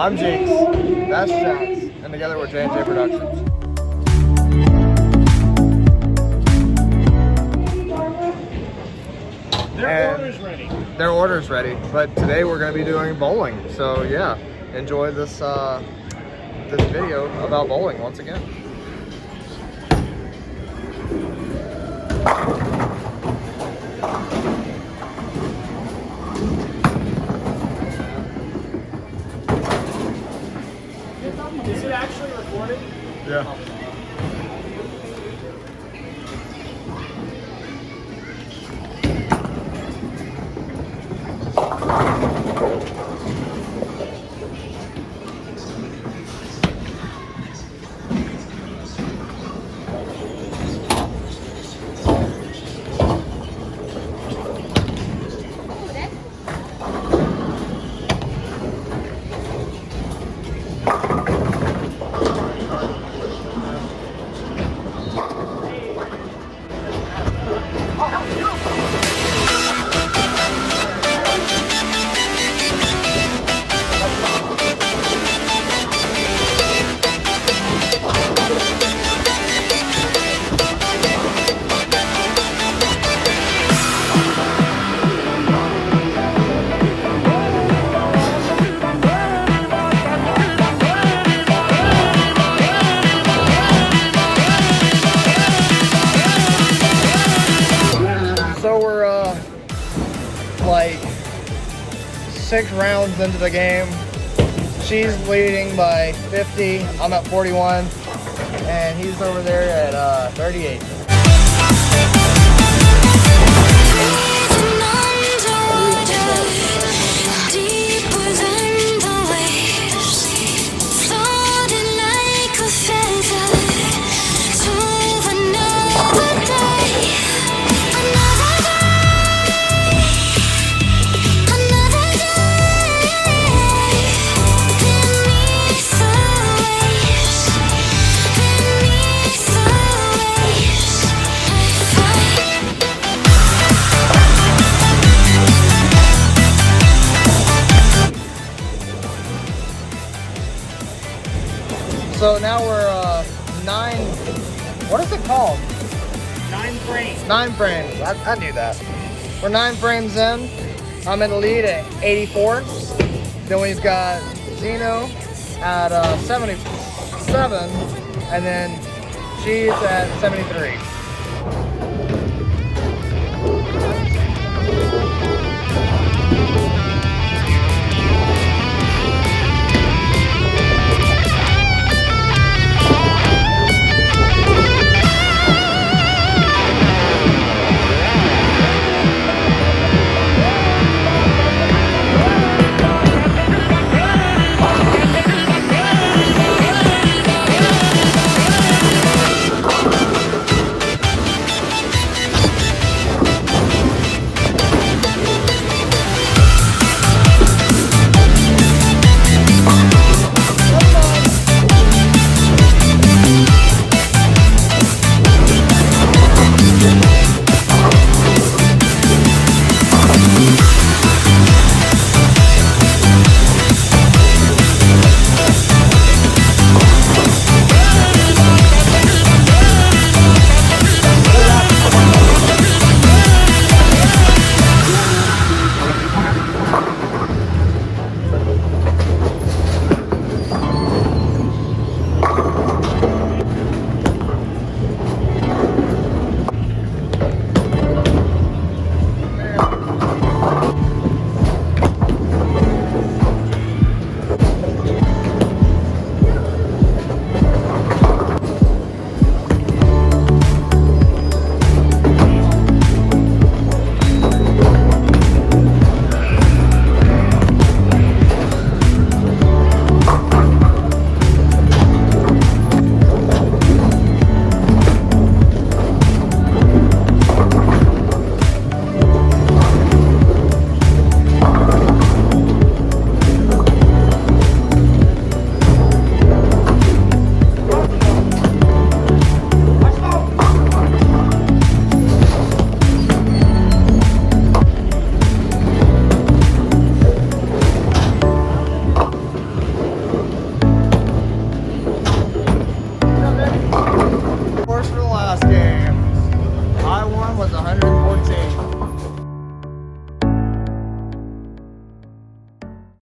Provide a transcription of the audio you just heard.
I'm Jinx, that's Jax, and together we're J&J Productions. Their order's ready, but today we're going to be doing bowling. So yeah, enjoy this this video about bowling once again. Is it actually recorded? Yeah. So we're like 6 rounds into the game. She's leading by 50. I'm at 41, and he's over there at 38. So now we're 9, what is it called? 9 frames. 9 frames, I knew that. We're 9 frames in. I'm in the lead at 84. Then we've got Zeno at 77, and then she's at 73.